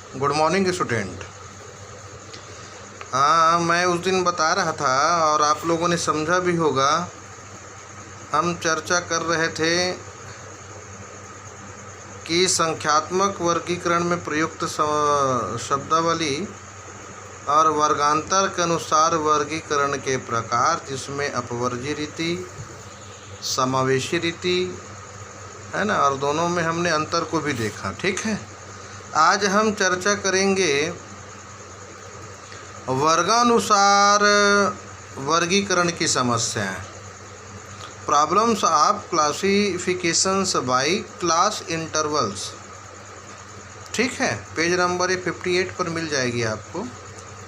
Good morning student. हाँ, मैं उस दिन बता रहा था और आप लोगों ने समझा भी होगा। हम चर्चा कर रहे थे कि संख्यात्मक वर्गीकरण में प्रयुक्त शब्दावली और वर्गांतर के अनुसार वर्गीकरण के प्रकार, जिसमें अपवर्जी रीति, समावेशी रीति है ना, और दोनों में हमने अंतर को भी देखा। ठीक है, आज हम चर्चा करेंगे वर्गानुसार वर्गीकरण की समस्याएं, problems of classifications by class intervals. ठीक है, पेज नंबर 58 पर मिल जाएगी आपको,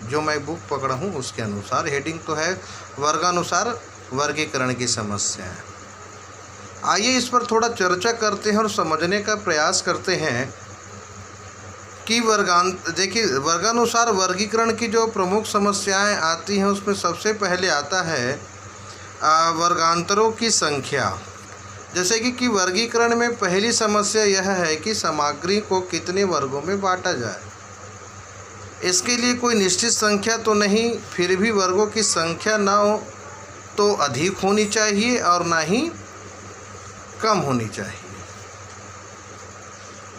जो मैं बुक पकड़ा हूँ उसके अनुसार। हेडिंग तो है वर्गानुसार वर्गीकरण की समस्याएं। आइए इस पर थोड़ा चर्चा करते हैं और समझने का प्रयास करते हैं कि देखिए, वर्गानुसार वर्गीकरण की जो प्रमुख समस्याएं आती हैं उसमें सबसे पहले आता है वर्गांतरों की संख्या। जैसे कि वर्गीकरण में पहली समस्या यह है कि सामग्री को कितने वर्गों में बांटा जाए। इसके लिए कोई निश्चित संख्या तो नहीं, फिर भी वर्गों की संख्या ना हो तो अधिक होनी चाहिए और ना ही कम होनी चाहिए।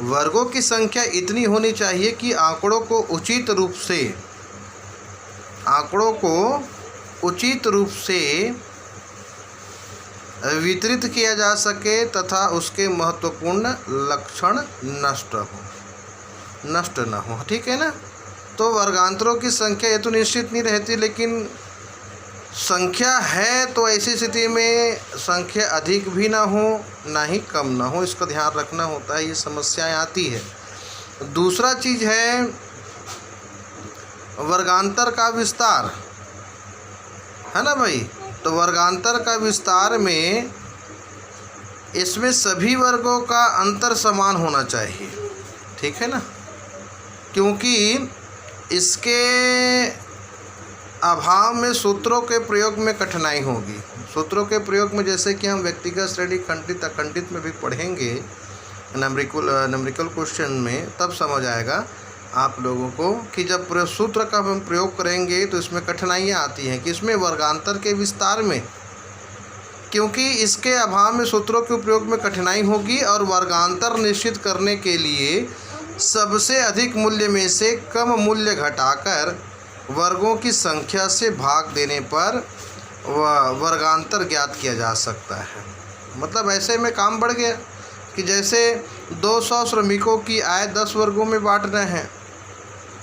वर्गों की संख्या इतनी होनी चाहिए कि आंकड़ों को उचित रूप से वितरित किया जा सके तथा उसके महत्वपूर्ण लक्षण नष्ट न हो। ठीक है ना। तो वर्गांतरों की संख्या ये तो निश्चित नहीं रहती, लेकिन संख्या है तो ऐसी स्थिति में संख्या अधिक भी ना हो ना ही कम ना हो, इसका ध्यान रखना होता है। ये समस्याएं आती है। दूसरा चीज़ है वर्गांतर का विस्तार, है ना भाई। तो वर्गांतर का विस्तार में इसमें सभी वर्गों का अंतर समान होना चाहिए। ठीक है ना, क्योंकि इसके अभाव में सूत्रों के प्रयोग में कठिनाई होगी। सूत्रों के प्रयोग में, जैसे कि हम व्यक्तिगत श्रेणी खंडित अखंडित में भी पढ़ेंगे नंबरिकल क्वेश्चन में, तब समझ आएगा आप लोगों को कि जब सूत्र का हम प्रयोग करेंगे तो इसमें कठिनाइयाँ आती हैं। कि इसमें वर्गांतर के विस्तार में, क्योंकि इसके अभाव में सूत्रों के प्रयोग में कठिनाई होगी और वर्गांतर निश्चित करने के लिए सबसे अधिक मूल्य में से कम मूल्य घटाकर वर्गों की संख्या से भाग देने पर वर्गांतर ज्ञात किया जा सकता है। मतलब ऐसे में काम बढ़ गया कि जैसे 200 श्रमिकों की आय 10 वर्गों में बांटना है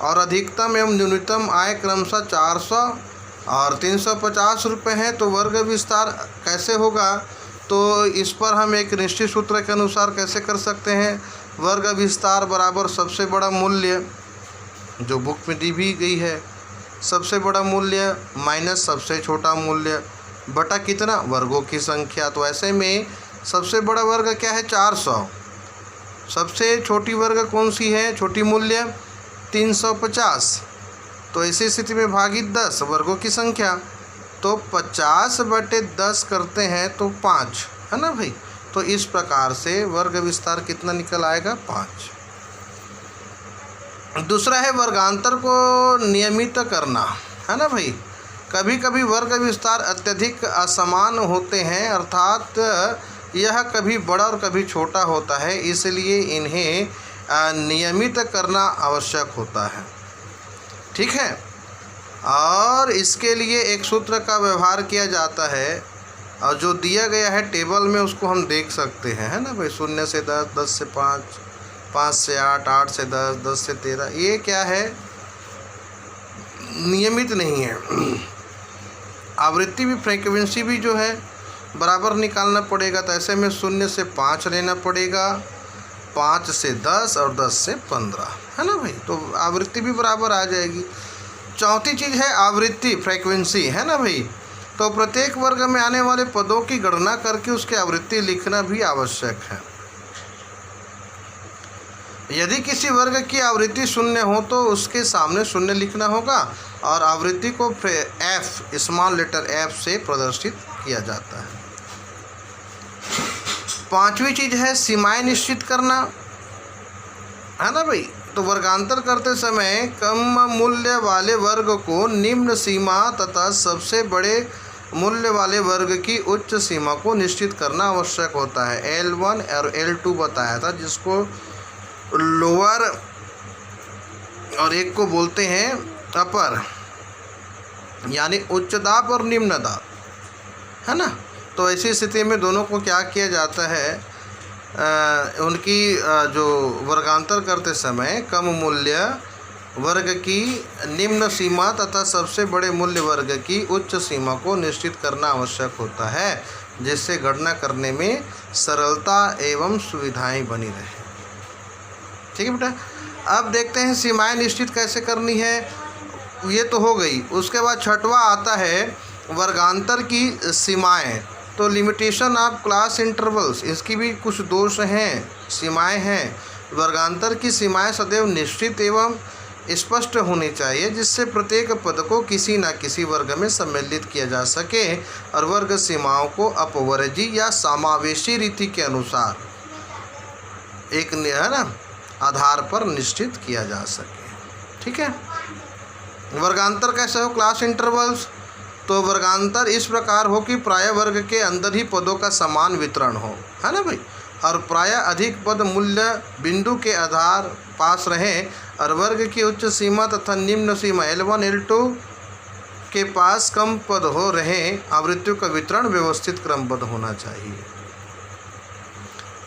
और अधिकतम एवं न्यूनतम आय क्रमशः 400 और 350 रुपये हैं, तो वर्ग विस्तार कैसे होगा? तो इस पर हम एक निश्चित सूत्र के अनुसार कैसे कर सकते हैं? वर्ग विस्तार बराबर सबसे बड़ा मूल्य जो बुक में दी भी गई है, सबसे बड़ा मूल्य माइनस सबसे छोटा मूल्य बटा कितना? वर्गों की संख्या। तो ऐसे में सबसे बड़ा वर्ग क्या है? 400। सबसे छोटी वर्ग कौन सी है? छोटी मूल्य 350। तो ऐसी स्थिति में भागित 10 वर्गों की संख्या, तो 50/10 करते हैं तो 5, है ना भाई। तो इस प्रकार से वर्ग विस्तार कितना निकल आएगा? 5। दूसरा है वर्गांतर को नियमित करना, है ना भाई। कभी कभी वर्ग विस्तार अत्यधिक असमान होते हैं, अर्थात यह कभी बड़ा और कभी छोटा होता है, इसलिए इन्हें नियमित करना आवश्यक होता है। ठीक है, और इसके लिए एक सूत्र का व्यवहार किया जाता है और जो दिया गया है टेबल में उसको हम देख सकते हैं, है ना भाई। 0 से 10, 10 से 5, 5 से 8, 8 से 10, 10 से 13। ये क्या है? नियमित नहीं है। आवृत्ति भी, फ्रीक्वेंसी भी जो है बराबर निकालना पड़ेगा। तो ऐसे में 0 से 5 लेना पड़ेगा, 5 से 10 और 10 से 15, है ना भाई। तो आवृत्ति भी बराबर आ जाएगी। चौथी चीज़ है आवृत्ति, फ्रीक्वेंसी, है ना भाई। तो प्रत्येक वर्ग में आने वाले पदों की गणना करके उसकी आवृत्ति लिखना भी आवश्यक है। यदि किसी वर्ग की आवृत्ति 0 हो तो उसके सामने 0 लिखना होगा और आवृत्ति को F, स्मॉल लेटर F से प्रदर्शित किया जाता है। पांचवी चीज़ है सीमाएं निश्चित करना, है ना भाई। तो वर्गांतर करते समय कम मूल्य वाले वर्ग को निम्न सीमा तथा सबसे बड़े मूल्य वाले वर्ग की उच्च सीमा को निश्चित करना आवश्यक होता है। L1 और L2 बताया था, जिसको लोअर और एक को बोलते हैं अपर, यानी उच्च दाब और निम्न दाब, है ना। तो ऐसी स्थिति में दोनों को क्या किया जाता है, उनकी जो वर्गांतर करते समय कम मूल्य वर्ग की निम्न सीमा तथा सबसे बड़े मूल्य वर्ग की उच्च सीमा को निश्चित करना आवश्यक होता है, जिससे गणना करने में सरलता एवं सुविधाएं बनी रहे। ठीक है बेटा। अब देखते हैं सीमाएं निश्चित कैसे करनी है। ये तो हो गई। उसके बाद छठवां आता है वर्गांतर की सीमाएं। तो लिमिटेशन ऑफ क्लास इंटरवल्स, इसकी भी कुछ दोष हैं, सीमाएं हैं। वर्गांतर की सीमाएं सदैव निश्चित एवं स्पष्ट होनी चाहिए, जिससे प्रत्येक पद को किसी न किसी वर्ग में सम्मिलित किया जा सके और वर्ग सीमाओं को अपवर्जी या समावेशी रीति के अनुसार एक है ना आधार पर निश्चित किया जा सके। ठीक है। वर्गांतर कैसे हो, क्लास इंटरवल्स। तो वर्गांतर इस प्रकार हो कि प्राय वर्ग के अंदर ही पदों का समान वितरण हो, है ना भाई, और प्राय अधिक पद मूल्य बिंदु के आधार पास रहें और वर्ग की उच्च सीमा तथा निम्न सीमा L1 L2 के पास कम पद हो रहें। आवृत्तियों का वितरण व्यवस्थित क्रमबद्ध होना चाहिए,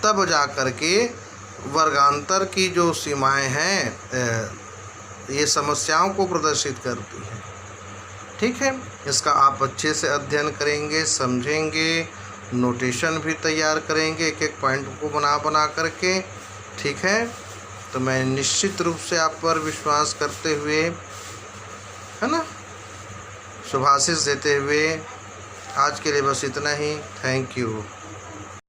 तब जा कर के वर्गांतर की जो सीमाएं हैं ये समस्याओं को प्रदर्शित करती हैं। ठीक है। इसका आप अच्छे से अध्ययन करेंगे, समझेंगे, नोटेशन भी तैयार करेंगे एक एक पॉइंट को बना करके। ठीक है। तो मैं निश्चित रूप से आप पर विश्वास करते हुए, है ना, शुभाशीष देते हुए आज के लिए बस इतना ही। Thank you.